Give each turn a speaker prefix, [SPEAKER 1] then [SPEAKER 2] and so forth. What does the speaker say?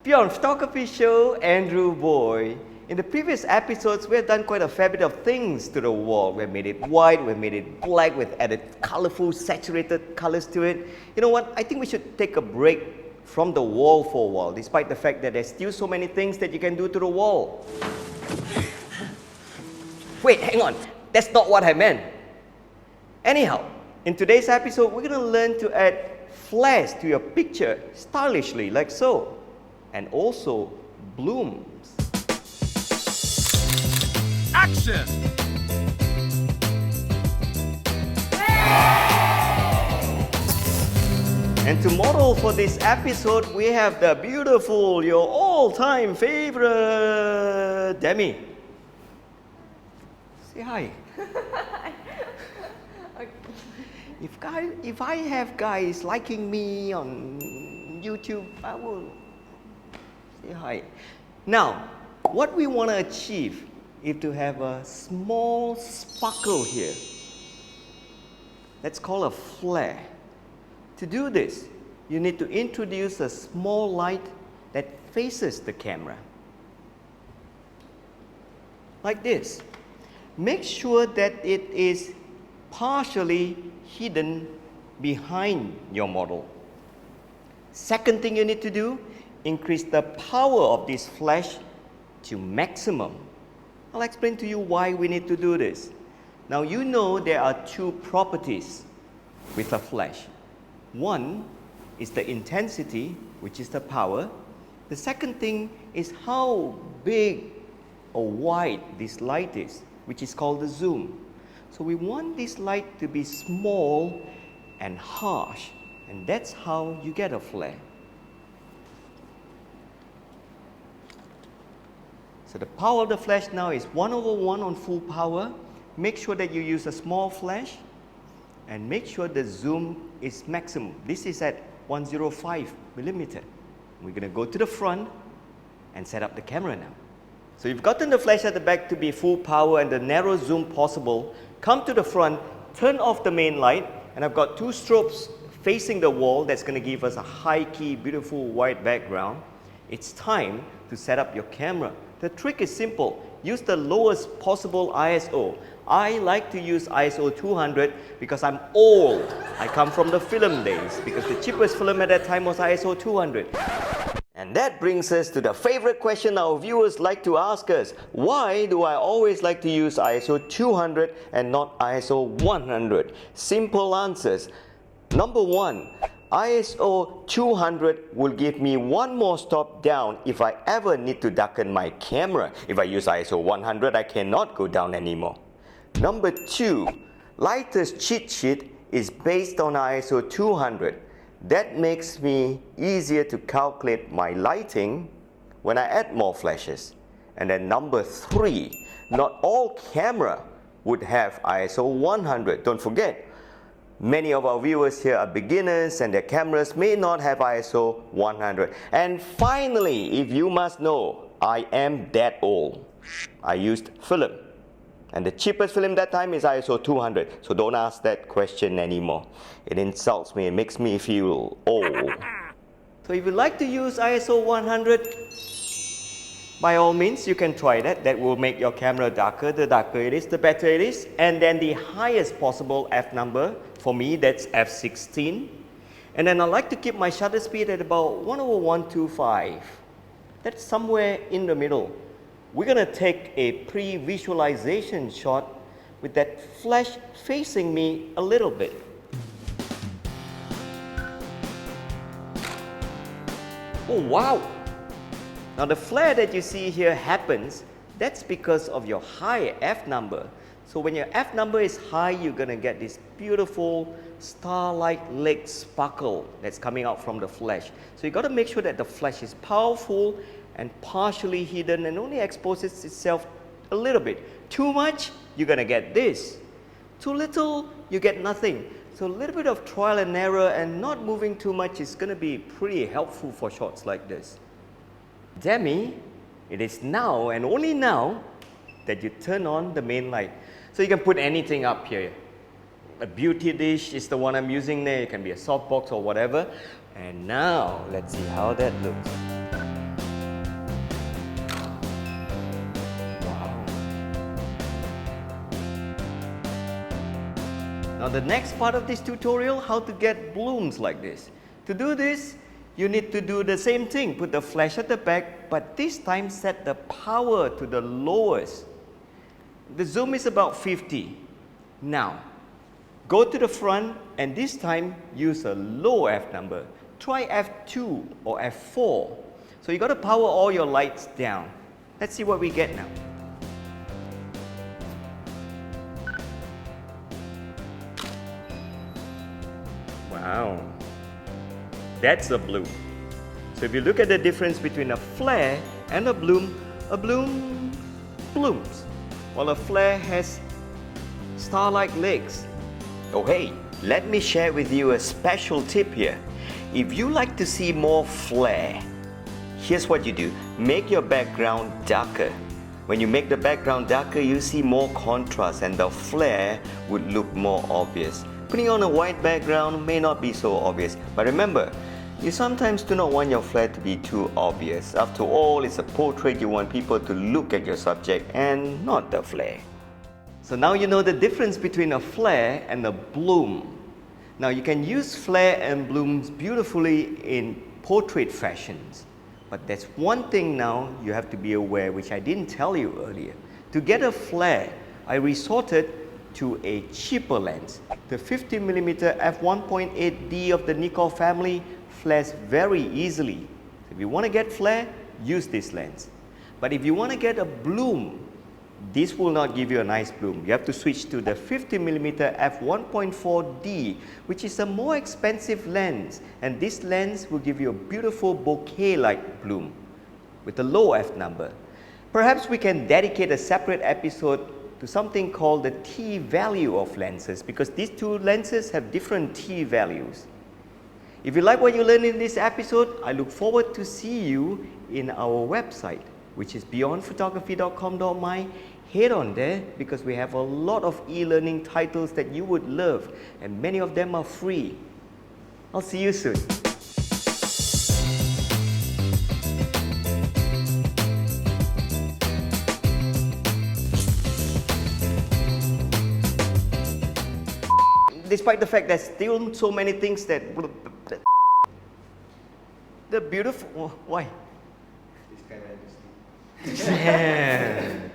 [SPEAKER 1] Beyond Photography Show, Andrew Boey. In the previous episodes, we have done quite a fair bit of things to the wall. We've made it white, we've made it black, we've added colorful, saturated colors to it. You know what? I think we should take a break from the wall for a while, despite the fact that there's still so many things that you can do to the wall. Wait, hang on. That's not what I meant. Anyhow, in today's episode, we're going to learn to add flares to your picture stylishly, like so. And also blooms.
[SPEAKER 2] Action!
[SPEAKER 1] And to model for this episode, we have the beautiful, your all-time favorite, Demi. Say hi. If I have guys liking me on YouTube, I will say hi. Now, what we want to achieve is to have a small sparkle here. That's called a flare. To do this, you need to introduce a small light that faces the camera. Like this. Make sure that it is partially hidden behind your model. Second thing you need to do, increase the power of this flash to maximum. I'll explain to you why we need to do this. Now you know there are two properties with a flash. One is the intensity, which is the power. The second thing is how big or wide this light is, which is called the zoom. So we want this light to be small and harsh, and that's how you get a flare. So the power of the flash now is 1/1 on full power. Make sure that you use a small flash and make sure the zoom is maximum. This is at 105 millimeter. We're going to go to the front and set up the camera now. So you've gotten the flash at the back to be full power and the narrow zoom possible. Come to the front, turn off the main light, and I've got two strobes facing the wall that's going to give us a high-key, beautiful white background. It's time to set up your camera. The trick is simple. Use the lowest possible ISO. I like to use ISO 200 because I'm old. I come from the film days because the cheapest film at that time was ISO 200. And that brings us to the favorite question our viewers like to ask us. Why do I always like to use ISO 200 and not ISO 100? Simple answers. Number one, ISO 200 will give me one more stop down if I ever need to darken my camera. If I use ISO 100, I cannot go down anymore. Number two, Lighter's cheat sheet is based on ISO 200. That makes me easier to calculate my lighting when I add more flashes. And then number three, not all camera would have ISO 100. Don't forget, many of our viewers here are beginners and their cameras may not have ISO 100. And finally, if you must know, I am that old. I used film. And the cheapest film that time is ISO 200. So don't ask that question anymore. It insults me, it makes me feel old. So if you like to use ISO 100, by all means, you can try that. That will make your camera darker. The darker it is, the better it is. And then the highest possible f number, for me, that's f16. And then I like to keep my shutter speed at about 1/125. That's somewhere in the middle. We're going to take a pre-visualization shot with that flash facing me a little bit. Oh wow! Now the flare that you see here happens, that's because of your high f number. So when your f number is high, you're going to get this beautiful starlight leg sparkle that's coming out from the flash. So you got to make sure that the flash is powerful and partially hidden and only exposes itself a little bit. Too much, you're going to get this. Too little, you get nothing. So a little bit of trial and error and not moving too much is going to be pretty helpful for shots like this. Demi, it is now and only now that you turn on the main light. So you can put anything up here. A beauty dish is the one I'm using there. It can be a softbox or whatever. And now, let's see how that looks. Now the next part of this tutorial, how to get blooms like this. To do this, you need to do the same thing. Put the flash at the back, but this time set the power to the lowest. The zoom is about 50. Now, go to the front and this time use a low F number. Try F2 or F4. So you got to power all your lights down. Let's see what we get now. Wow, that's a bloom. So if you look at the difference between a flare and a bloom blooms, while a flare has star-like legs. Oh hey, let me share with you a special tip here. If you like to see more flare, here's what you do. Make your background darker. When you make the background darker, you see more contrast and the flare would look more obvious. Putting on a white background may not be so obvious, but remember, you sometimes do not want your flare to be too obvious. After all, it's a portrait. You want people to look at your subject and not the flare. So now you know the difference between a flare and a bloom. Now you can use flare and blooms beautifully in portrait fashions. But there's one thing now you have to be aware, which I didn't tell you earlier. To get a flare, I resorted to a cheaper lens. The 50mm f1.8D of the Nikkor family flares very easily. If you want to get flare, use this lens. But if you want to get a bloom, this will not give you a nice bloom. You have to switch to the 50mm f1.4D, which is a more expensive lens. And this lens will give you a beautiful bouquet-like bloom with a low f number. Perhaps we can dedicate a separate episode to something called the T value of lenses, because these two lenses have different T values. If you like what you learned in this episode, I look forward to see you in our website, which is beyondphotography.com.my. Head on there because we have a lot of e-learning titles that you would love, and many of them are free. I'll see you soon. Despite the fact there's still so many things that the beautiful. Why?
[SPEAKER 2] This guy went to sleep.
[SPEAKER 1] Yeah.